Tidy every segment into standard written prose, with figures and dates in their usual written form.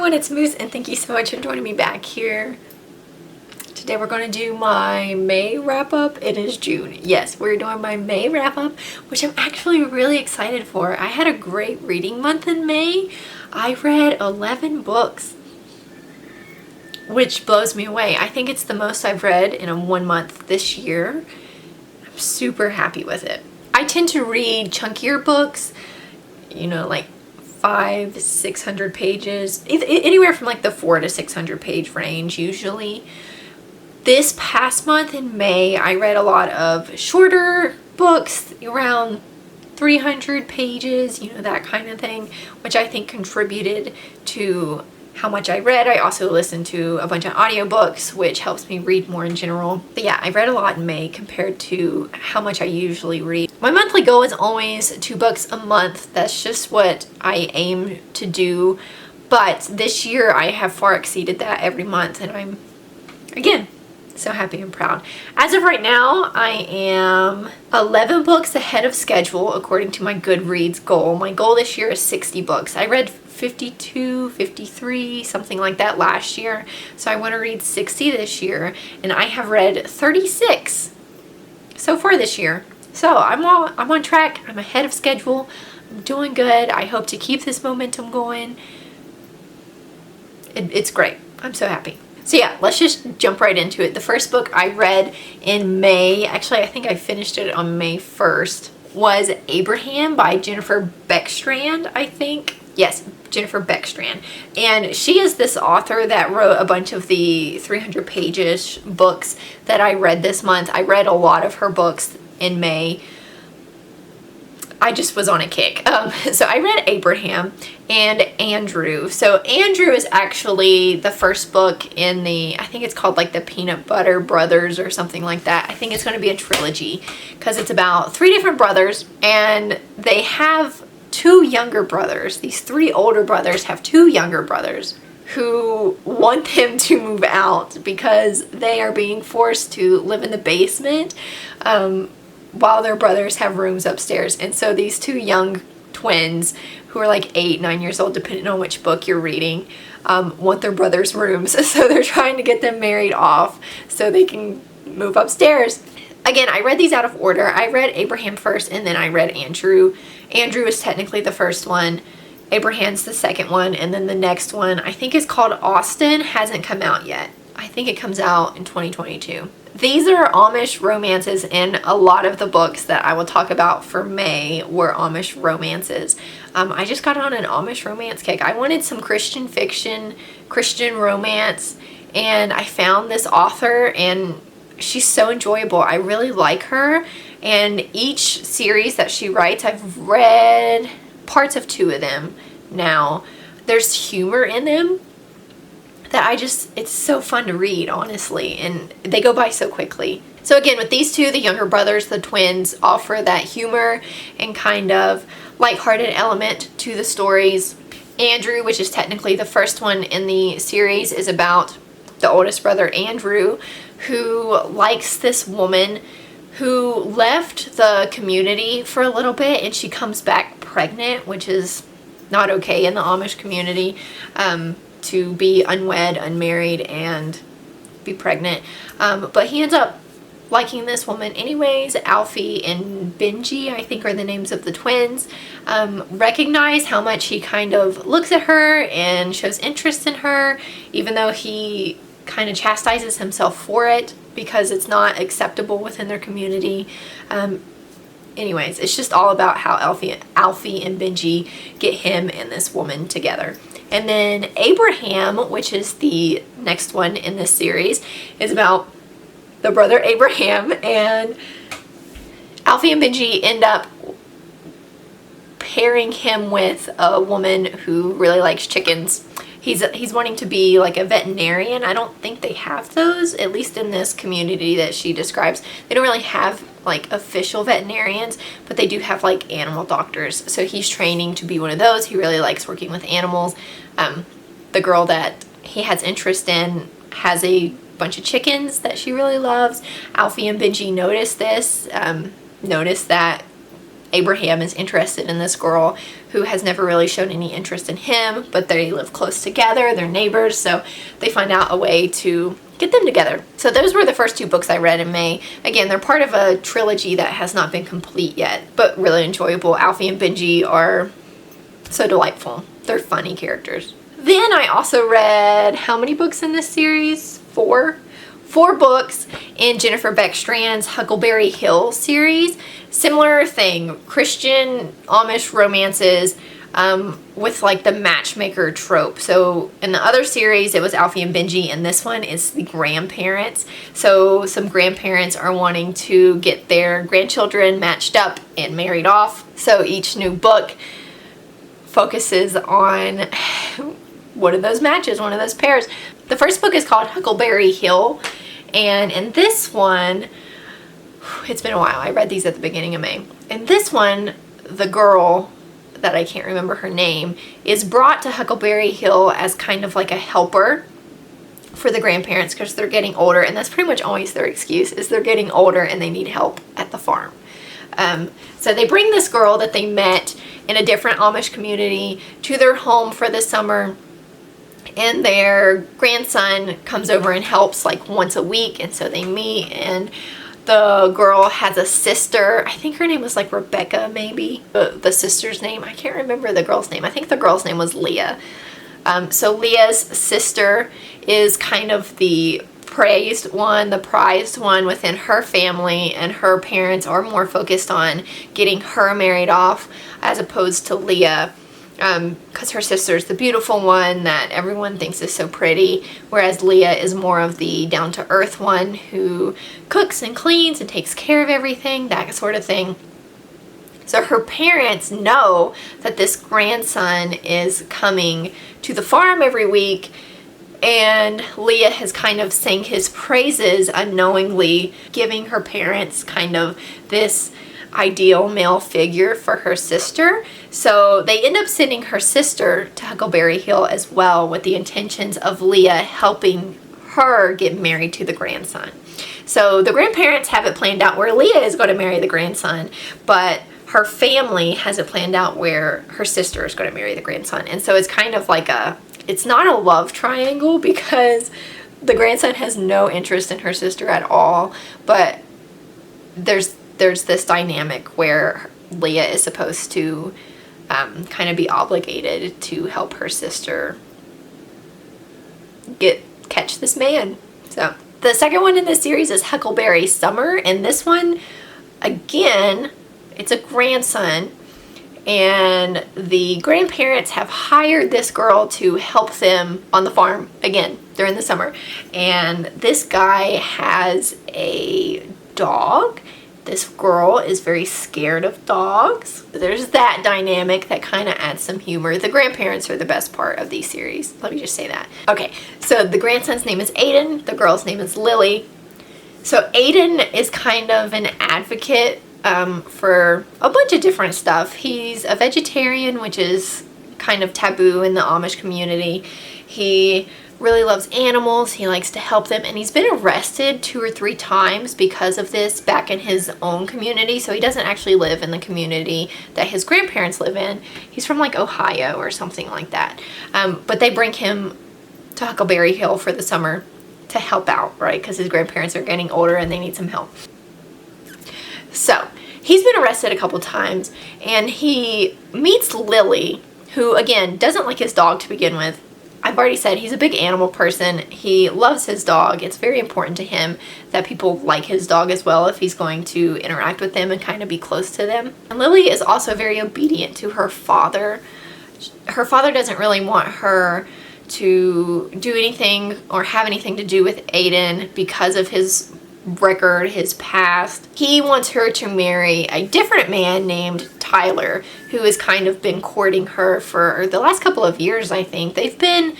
everyone, it's Moose, and thank you so much for joining me back here. Today we're going to do my May wrap-up. It is June. Yes, we're doing my May wrap-up, which I'm actually really excited for. I had a great reading month in May. I read 11 books, which blows me away. I think it's the most I've read in a 1 month this year. I'm super happy with it. I tend to read chunkier books, you know, like 500-600 pages, anywhere from like the 400 to 600 page range usually. This past month in May, I read a lot of shorter books, around 300 pages, you know, that kind of thing, which I think contributed to how much I read. I also listened to a bunch of audiobooks, which helps me read more in general. But yeah, I read a lot in May compared to how much I usually read. My monthly goal is always 2 books a month. That's just what I aim to do. But this year I have far exceeded that every month, and I'm, again, so happy and proud. As of right now, I am 11 books ahead of schedule according to my Goodreads goal. My goal this year is 60 books. I read 52, 53, something like that last year. So I want to read 60 this year, and I have read 36 so far this year. So I'm on track. I'm ahead of schedule. I'm doing good. I hope to keep this momentum going. It's great. I'm so happy. So yeah, let's just jump right into it. The first book I read in May, actually I think I finished it on May 1st, was Abraham by Jennifer Beckstrand, I think. Yes, Jennifer Beckstrand. And she is this author that wrote a bunch of the 300 pages books that I read this month. I read a lot of her books in May. I just was on a kick. So I read Abraham and Andrew. So Andrew is actually the first book in the, I think it's called like the Peanut Butter Brothers or something like that. I think it's going to be a trilogy because it's about 3 different brothers, and they have 2 younger brothers. These 3 older brothers have 2 younger brothers who want them to move out because they are being forced to live in the basement while their brothers have rooms upstairs. And so these 2 young twins who are like 8-9 years old, depending on which book you're reading, want their brothers' rooms. So they're trying to get them married off so they can move upstairs. Again, I read these out of order. I read Abraham first, and then I read Andrew. Andrew is technically the first one. Abraham's the second one, and then the next one, I think is called Austin, hasn't come out yet. I think it comes out in 2022. These are Amish romances, and a lot of the books that I will talk about for May were Amish romances. I just got on an Amish romance kick. I wanted some Christian fiction, Christian romance, and I found this author, and she's so enjoyable. I really like her, and each series that she writes, I've read parts of 2 of them now. There's humor in them that it's so fun to read, honestly, and they go by so quickly. So again, with these 2, the younger brothers, the twins, offer that humor and kind of lighthearted element to the stories. Andrew, which is technically the first one in the series, is about the oldest brother, Andrew, who likes this woman who left the community for a little bit, and she comes back pregnant, which is not okay in the Amish community. To be unwed, unmarried, and be pregnant. But he ends up liking this woman anyways. Alfie and Benji, I think, are the names of the twins. Recognize how much he kind of looks at her and shows interest in her, even though he kind of chastises himself for it because it's not acceptable within their community. Anyways, it's just all about how Alfie and Benji get him and this woman together. And then Abraham, which is the next one in this series, is about the brother Abraham, and Alfie and Benji end up pairing him with a woman who really likes chickens. He's wanting to be like a veterinarian. I don't think they have those, at least in this community that she describes. They don't really have like official veterinarians, but they do have like animal doctors. So he's training to be one of those. He really likes working with animals. The girl that he has interest in has a bunch of chickens that she really loves. Alfie and Benji notice this, notice that Abraham is interested in this girl who has never really shown any interest in him, but they live close together, they're neighbors, so they find out a way to get them together. So those were the first 2 books I read in May. Again, they're part of a trilogy that has not been complete yet, but really enjoyable. Alfie and Benji are so delightful. They're funny characters. Then I also read, how many books in this series? 4 books in Jennifer Beckstrand's Huckleberry Hill series. Similar thing, Christian Amish romances with like the matchmaker trope. So in the other series it was Alfie and Benji, and this one is the grandparents. So some grandparents are wanting to get their grandchildren matched up and married off. So each new book focuses on one of those matches, one of those pairs. The first book is called Huckleberry Hill, and in this one, it's been a while, I read these at the beginning of May. In this one, the girl, that I can't remember her name, is brought to Huckleberry Hill as kind of like a helper for the grandparents because they're getting older, and that's pretty much always their excuse, is they're getting older and they need help at the farm. So they bring this girl that they met in a different Amish community to their home for the summer, and their grandson comes over and helps like once a week, and so they meet, and the girl has a sister. I think her name was like Rebecca, maybe. The sister's name, I can't remember the girl's name. I think the girl's name was Leah. So Leah's sister is kind of the praised one, the prized one within her family, and her parents are more focused on getting her married off as opposed to Leah, because her sister's the beautiful one that everyone thinks is so pretty, whereas Leah is more of the down-to-earth one who cooks and cleans and takes care of everything, that sort of thing. So her parents know that this grandson is coming to the farm every week, and Leah has kind of sang his praises unknowingly, giving her parents kind of this ideal male figure for her sister. So they end up sending her sister to Huckleberry Hill as well, with the intentions of Leah helping her get married to the grandson. So the grandparents have it planned out where Leah is going to marry the grandson, but her family has it planned out where her sister is going to marry the grandson. And so it's kind of like it's not a love triangle because the grandson has no interest in her sister at all, but there's this dynamic where Leah is supposed to kind of be obligated to help her sister catch this man. So the second one in this series is Huckleberry Summer, and this one, again, it's a grandson, and the grandparents have hired this girl to help them on the farm again during the summer. And this guy has a dog. This girl is very scared of dogs. There's that dynamic that kind of adds some humor. The grandparents are the best part of these series. Let me just say that. Okay, so the grandson's name is Aiden. The girl's name is Lily. So Aiden is kind of an advocate for a bunch of different stuff. He's a vegetarian, which is kind of taboo in the Amish community. He really loves animals, he likes to help them, and he's been arrested 2 or 3 times because of this back in his own community. So he doesn't actually live in the community that his grandparents live in. He's from like Ohio or something like that. But they bring him to Huckleberry Hill for the summer to help out, right? Because his grandparents are getting older and they need some help. So he's been arrested a couple times, and he meets Lily, who again doesn't like his dog to begin with. I've already said he's a big animal person. He loves his dog. It's very important to him that people like his dog as well if he's going to interact with them and kind of be close to them. And Lily is also very obedient to her father. Her father doesn't really want her to do anything or have anything to do with Aiden because of his record, his past. He wants her to marry a different man named Tyler, who has kind of been courting her for the last couple of years, I think. They've been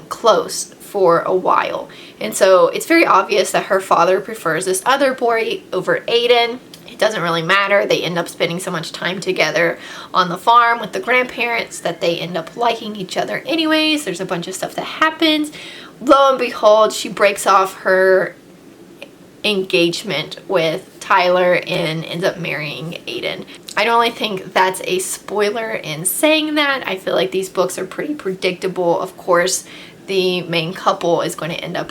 close for a while. And so it's very obvious that her father prefers this other boy over Aiden. It doesn't really matter. They end up spending so much time together on the farm with the grandparents that they end up liking each other anyways. There's a bunch of stuff that happens. Lo and behold, she breaks off her engagement with Tyler and ends up marrying Aiden. I don't really think that's a spoiler in saying that. I feel like these books are pretty predictable. Of course, the main couple is going to end up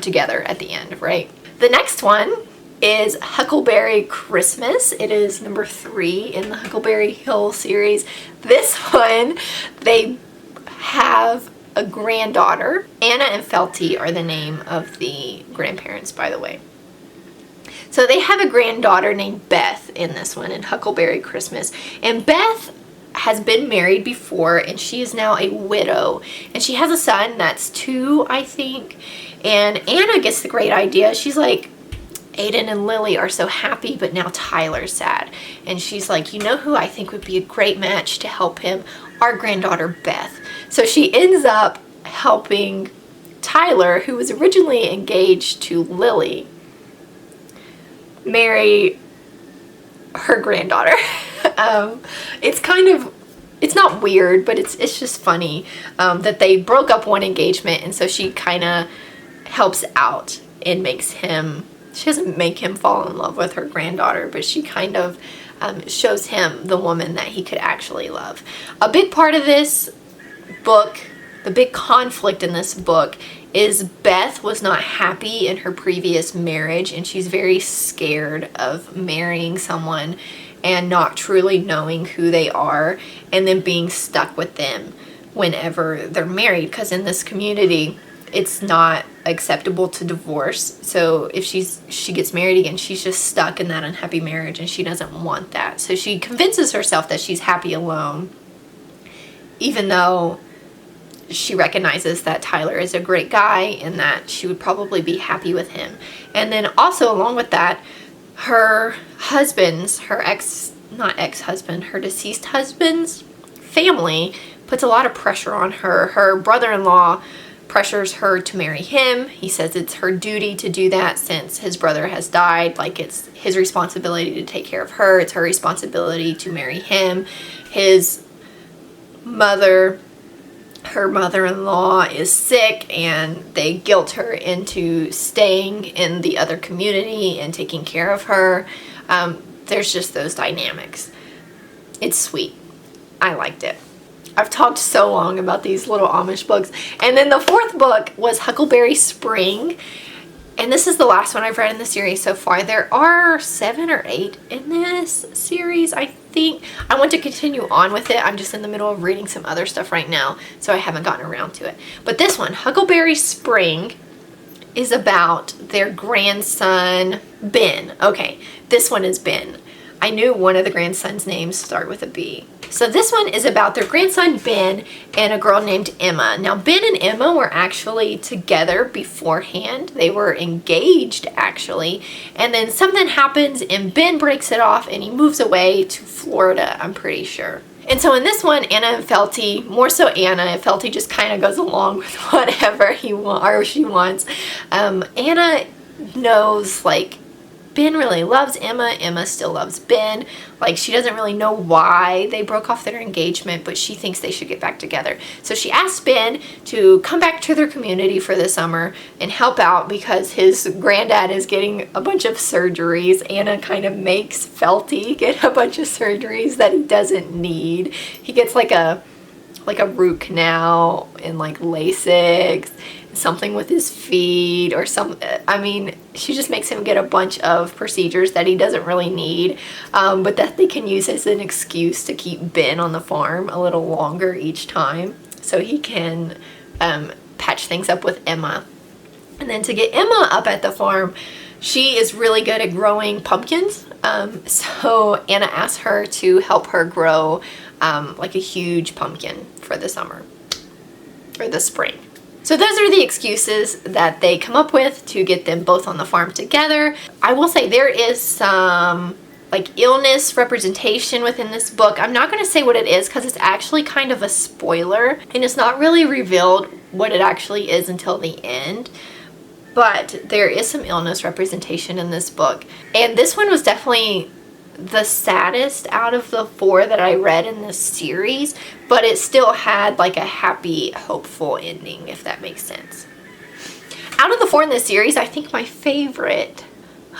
together at the end, right? The next one is Huckleberry Christmas. It is number 3 in the Huckleberry Hill series. This one, they have a granddaughter. Anna and Felty are the name of the grandparents, by the way. So they have a granddaughter named Beth in this one, in Huckleberry Christmas. And Beth has been married before, and she is now a widow. And she has a son that's 2, I think. And Anna gets the great idea. She's like, Aiden and Lily are so happy, but now Tyler's sad. And she's like, you know who I think would be a great match to help him? Our granddaughter, Beth. So she ends up helping Tyler, who was originally engaged to Lily, marry her granddaughter. It's not weird, but it's just funny that they broke up one engagement, and so she kind of helps out and she doesn't make him fall in love with her granddaughter, but she kind of shows him the woman that he could actually love. A big part of this book, the big conflict in this book, is Beth was not happy in her previous marriage, and she's very scared of marrying someone and not truly knowing who they are and then being stuck with them whenever they're married, because in this community it's not acceptable to divorce. So if she gets married again, she's just stuck in that unhappy marriage, and she doesn't want that. So she convinces herself that she's happy alone, even though she recognizes that Tyler is a great guy and that she would probably be happy with him. And then also along with that, her deceased husband's family puts a lot of pressure on her. Her brother-in-law pressures her to marry him. He says it's her duty to do that since his brother has died. Like, it's his responsibility to take care of her. It's her responsibility to marry him. Her mother-in-law is sick, and they guilt her into staying in the other community and taking care of her. There's just those dynamics. It's sweet. I liked it. I've talked so long about these little Amish books. And then the 4th book was Huckleberry Spring. And this is the last one I've read in the series so far. There are 7 or 8 in this series, I think. I want to continue on with it. I'm just in the middle of reading some other stuff right now, so I haven't gotten around to it. But this one, Huckleberry Spring, is about their grandson, Ben. Okay, this one is Ben. I knew one of the grandsons' names start with a B. So this one is about their grandson, Ben, and a girl named Emma. Now, Ben and Emma were actually together beforehand. They were engaged, actually. And then something happens, and Ben breaks it off, and he moves away to Florida, I'm pretty sure. And so in this one, Anna and Felty, more so Anna, Felty just kind of goes along with whatever she wants. Anna knows, like, Ben really loves Emma. Emma still loves Ben. Like, she doesn't really know why they broke off their engagement, but she thinks they should get back together. So she asks Ben to come back to their community for the summer and help out because his granddad is getting a bunch of surgeries. Anna kind of makes Felty get a bunch of surgeries that he doesn't need. He gets like a root canal and like LASIK, something with his feet or she just makes him get a bunch of procedures that he doesn't really need, but that they can use as an excuse to keep Ben on the farm a little longer each time so he can patch things up with Emma. And then to get Emma up at the farm, she is really good at growing pumpkins, so Anna asked her to help her grow like a huge pumpkin for the summer or the spring. So those are the excuses that they come up with to get them both on the farm together. I will say there is some like illness representation within this book. I'm not going to say what it is because it's actually kind of a spoiler, and it's not really revealed what it actually is until the end. But there is some illness representation in this book. And this one was definitely the saddest out of the 4 that I read in this series, but it still had like a happy, hopeful ending, if that makes sense. Out of the 4 in this series, I think my favorite,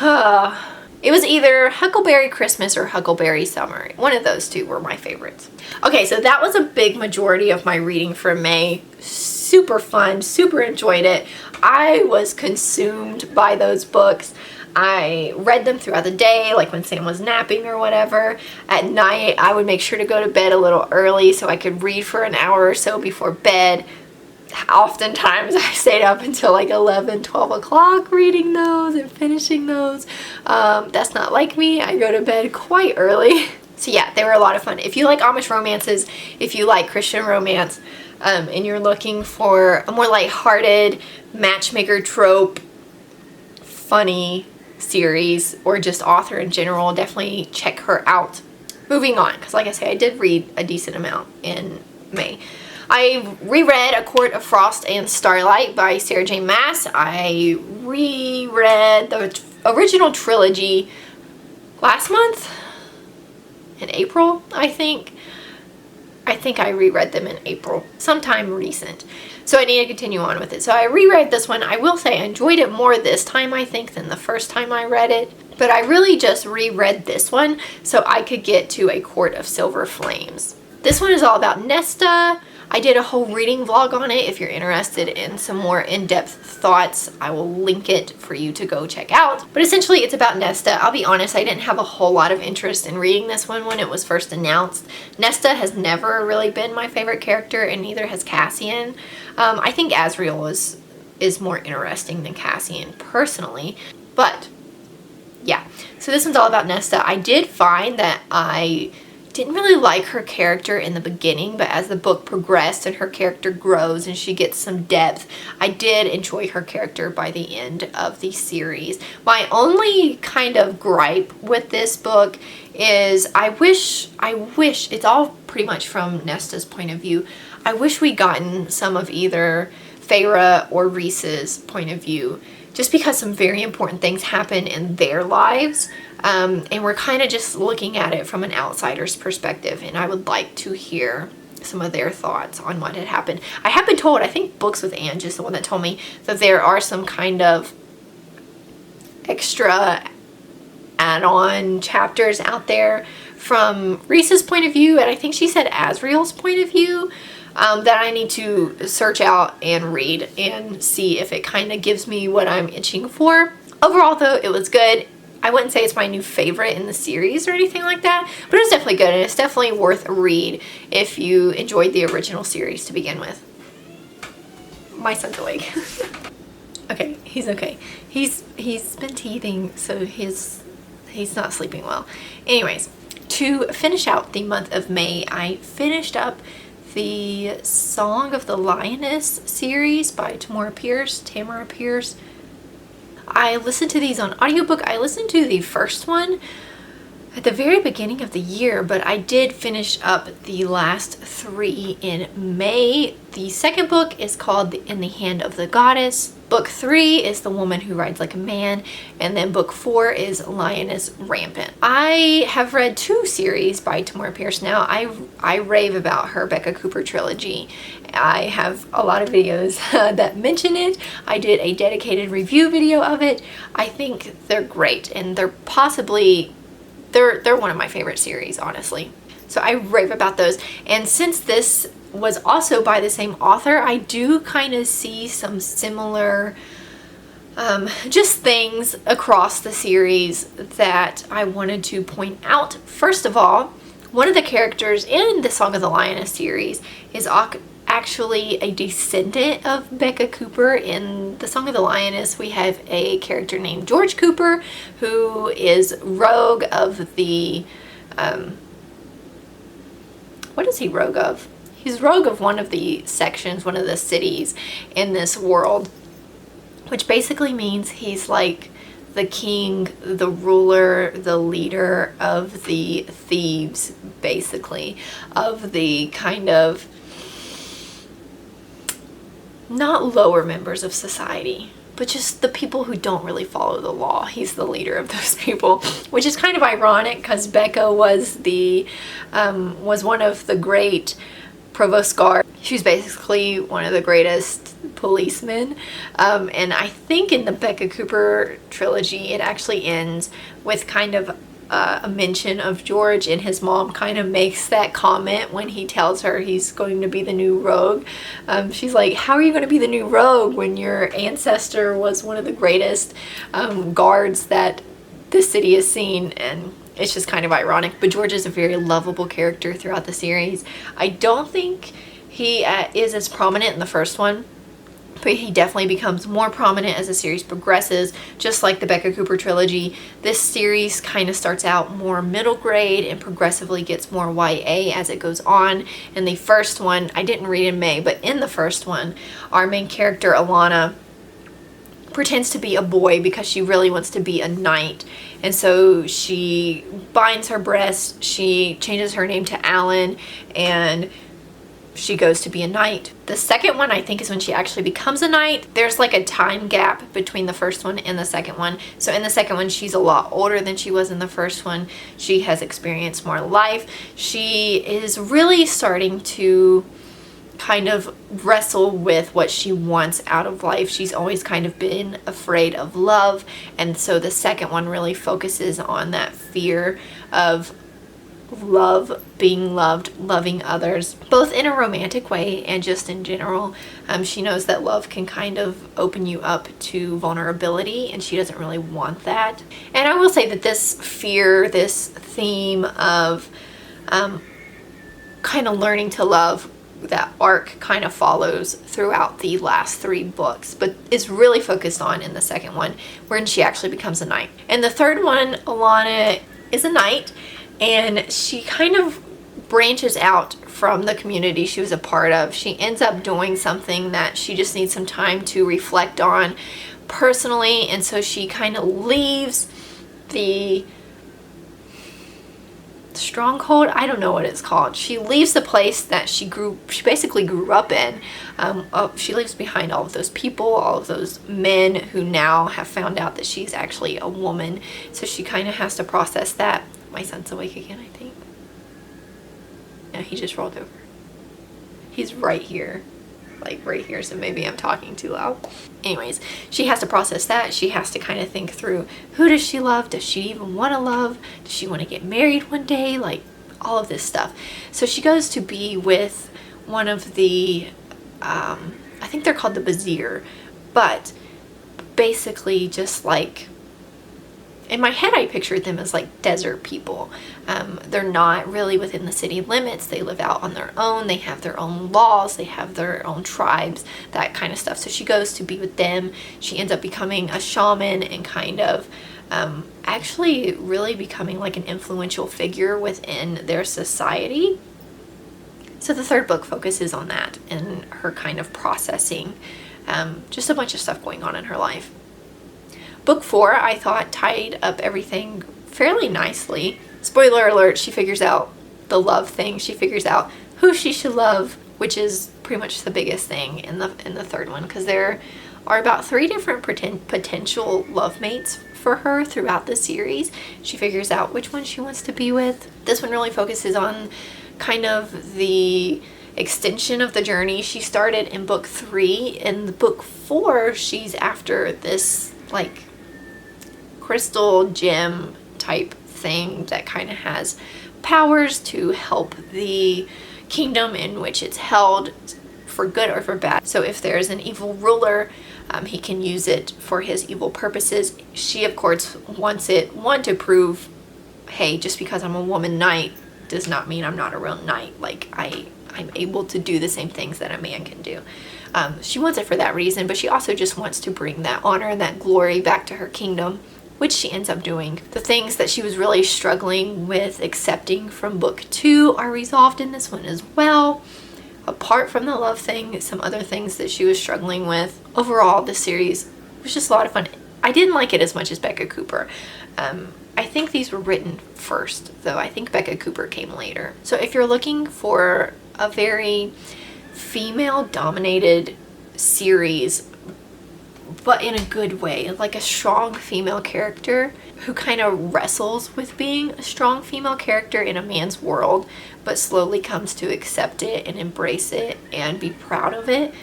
it was either Huckleberry Christmas or Huckleberry Summer. One of those two were my favorites. Okay, so that was a big majority of my reading for May. Super fun, super enjoyed it. I was consumed by those books. I read them throughout the day, like when Sam was napping or whatever. At night, I would make sure to go to bed a little early so I could read for an hour or so before bed. Oftentimes I stayed up until like 11, 12 o'clock reading those and finishing those. That's not like me. I go to bed quite early. So yeah, they were a lot of fun. If you like Amish romances, if you like Christian romance, and you're looking for a more lighthearted matchmaker trope, funny series, or just author in general, definitely check her out. Moving on, because like I say, I did read a decent amount in May. I reread A Court of Frost and Starlight by Sarah J. Maas. I reread the original trilogy last month, in April, I think. I think I reread them in April, sometime recent. So I need to continue on with it. So I reread this one. I will say I enjoyed it more this time, I think, than the first time I read it. But I really just reread this one so I could get to A Court of Silver Flames. This one is all about Nesta. I did a whole reading vlog on it. If you're interested in some more in-depth thoughts, I will link it for you to go check out. But essentially, it's about Nesta. I'll be honest, I didn't have a whole lot of interest in reading this one when it was first announced. Nesta has never really been my favorite character, and neither has Cassian. I think Asriel is more interesting than Cassian, personally. But, yeah. So this one's all about Nesta. I did find that I didn't really like her character in the beginning, but as the book progressed and her character grows and she gets some depth, I did enjoy her character by the end of the series. My only kind of gripe with this book is I wish, it's all pretty much from Nesta's point of view, I wish we'd gotten some of either Feyre or Rhys's point of view, just because some very important things happen in their lives. And we're kind of just looking at it from an outsider's perspective, and I would like to hear some of their thoughts on what had happened. I have been told, I think Books with Ange is the one that told me, that there are some kind of extra add-on chapters out there from Rhys's point of view, and I think she said Asriel's point of view, that I need to search out and read and see if it kind of gives me what I'm itching for. Overall, though, it was good. I wouldn't say it's my new favorite in the series or anything like that, but it was definitely good, and it's definitely worth a read if you enjoyed the original series to begin with. My son's awake. Okay, he's okay. He's been teething, so he's not sleeping well. Anyways, to finish out the month of May, I finished up the Song of the Lioness series by Tamora Pierce. I listened to these on audiobook. I listened to the first one at the very beginning of the year, but I did finish up the last 3 in May. The second book is called In the Hand of the Goddess. Book 3 is The Woman Who Rides Like a Man, and then book 4 is Lioness Rampant. I have read 2 series by Tamora Pierce now. I rave about her Becca Cooper trilogy. I have a lot of videos that mention it. I did a dedicated review video of it. I think they're great, and they're possibly, they're one of my favorite series, honestly. So I rave about those. And since this was also by the same author, I do kind of see some similar just things across the series that I wanted to point out. First of all, one of the characters in the Song of the Lioness series is actually a descendant of Becca Cooper. In the Song of the Lioness, we have a character named George Cooper, who is rogue of the what is he rogue of? He's rogue of one of the sections, one of the cities in this world, which basically means he's like the king, the ruler, the leader of the thieves, basically, of the kind of not lower members of society, but just the people who don't really follow the law. He's the leader of those people, which is kind of ironic because Becca was one of the great provost guard She's basically one of the greatest policemen. And I think in the Becca Cooper trilogy, it actually ends with kind of a mention of George, and his mom kind of makes that comment when he tells her he's going to be the new rogue. She's like, how are you going to be the new rogue when your ancestor was one of the greatest guards that the city has seen? And it's just kind of ironic. But George is a very lovable character throughout the series. I don't think he is as prominent in the first one, but he definitely becomes more prominent as the series progresses. Just like the Becca Cooper trilogy, this series kind of starts out more middle grade and progressively gets more YA as it goes on. In the first one, I didn't read in May, but in the first one, our main character, Alana, pretends to be a boy because she really wants to be a knight. And so she binds her breasts, she changes her name to Alan, and she goes to be a knight. The second one, I think, is when she actually becomes a knight. There's like a time gap between the first one and the second one. So in the second one, she's a lot older than she was in the first one. She has experienced more life. She is really starting to kind of wrestle with what she wants out of life. She's always kind of been afraid of love. And so the second one really focuses on that fear of love, being loved, loving others, both in a romantic way and just in general. She knows that love can kind of open you up to vulnerability, and she doesn't really want that. And I will say that this fear, this theme of kind of learning to love, that arc kind of follows throughout the last 3 books, but is really focused on in the second one, when she actually becomes a knight. And the third one, Alana is a knight, and she kind of branches out from the community she was a part of. She ends up doing something that she just needs some time to reflect on personally, and so she kind of leaves the stronghold. I don't know what it's called. She leaves the place that she basically grew up in. She leaves behind all of those people, all of those men who now have found out that she's actually a woman. So she kind of has to process that. My son's awake again, I think. No, he just rolled over. He's right here. Like right here, so maybe I'm talking too loud. Anyways, she has to process that. She has to kind of think through, who does she love? Does she even want to love? Does she want to get married one day? Like all of this stuff. So she goes to be with one of the, I think they're called the Bazir, but basically just like, in my head I pictured them as like desert people. They're not really within the city limits. They live out on their own. They have their own laws. They have their own tribes, that kind of stuff. So she goes to be with them. She ends up becoming a shaman and kind of actually really becoming like an influential figure within their society. So the third book focuses on that and her kind of processing just a bunch of stuff going on in her life. Book 4, I thought, tied up everything fairly nicely. Spoiler alert, she figures out the love thing. She figures out who she should love, which is pretty much the biggest thing in the third one, because there are about 3 different potential love mates for her throughout the series. She figures out which one she wants to be with. This one really focuses on kind of the extension of the journey she started in book 3. In the book 4, she's after this like crystal gem type thing that kind of has powers to help the kingdom in which it's held, for good or for bad. So if there's an evil ruler, he can use it for his evil purposes. She of course wants it, one, to prove, hey, just because I'm a woman knight does not mean I'm not a real knight. Like I'm able to do the same things that a man can do. She wants it for that reason, but she also just wants to bring that honor and that glory back to her kingdom, which she ends up doing. The things that she was really struggling with accepting from book 2 are resolved in this one as well. Apart from the love thing, some other things that she was struggling with. Overall, the series was just a lot of fun. I didn't like it as much as Becca Cooper. I think these were written first, though I think Becca Cooper came later. So if you're looking for a very female-dominated series but in a good way, like a strong female character who kind of wrestles with being a strong female character in a man's world, but slowly comes to accept it and embrace it and be proud of it.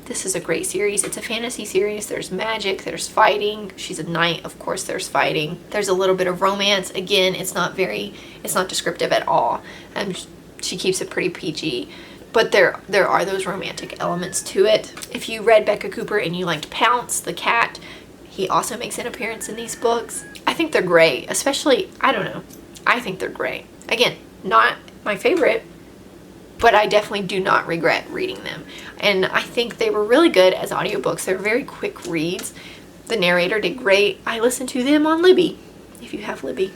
This is a great series. It's a fantasy series. There's magic, there's fighting. She's a knight, of course there's fighting. There's a little bit of romance. Again, it's not descriptive at all. She keeps it pretty PG. But there are those romantic elements to it. If you read Becca Cooper and you liked Pounce, the cat, he also makes an appearance in these books. I think they're great, especially, I don't know, I think they're great. Again, not my favorite, but I definitely do not regret reading them. And I think they were really good as audiobooks. They're very quick reads. The narrator did great. I listened to them on Libby, if you have Libby.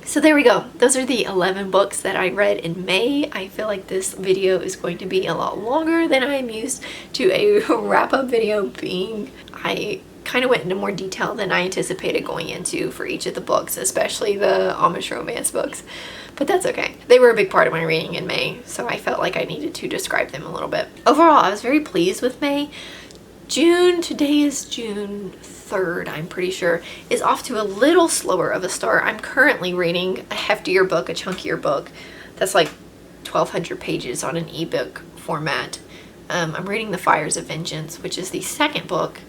So there we go. Those are the 11 books that I read in May. I feel like this video is going to be a lot longer than I am used to a wrap-up video being. I kind of went into more detail than I anticipated going into for each of the books, especially the Amish romance books. But that's okay. They were a big part of my reading in May, so I felt like I needed to describe them a little bit. Overall, I was very pleased with May. June, today is June 3rd, I'm pretty sure, is off to a little slower of a start. I'm currently reading a heftier book, a chunkier book, that's like 1,200 pages on an ebook format. I'm reading The Fires of Vengeance, which is the second book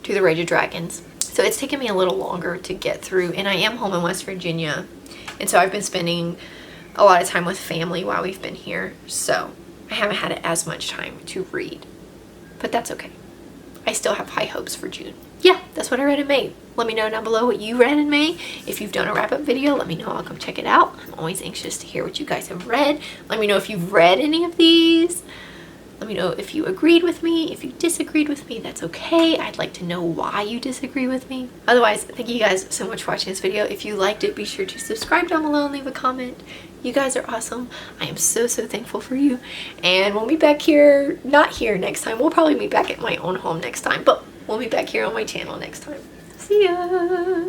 to The Rage of Dragons. So it's taken me a little longer to get through, and I am home in West Virginia, and so I've been spending a lot of time with family while we've been here, so I haven't had as much time to read, but that's okay. I still have high hopes for June. Yeah, that's what I read in May. Let me know down below what you read in May. If you've done a wrap-up video, let me know. I'll come check it out. I'm always anxious to hear what you guys have read. Let me know if you've read any of these. Let me know if you agreed with me. If you disagreed with me, that's okay. I'd like to know why you disagree with me. Otherwise, thank you guys so much for watching this video. If you liked it, be sure to subscribe down below and leave a comment. You guys are awesome. I am so thankful for you. And we'll be back here, not here next time. We'll probably be back at my own home next time, but we'll be back here on my channel next time. See ya!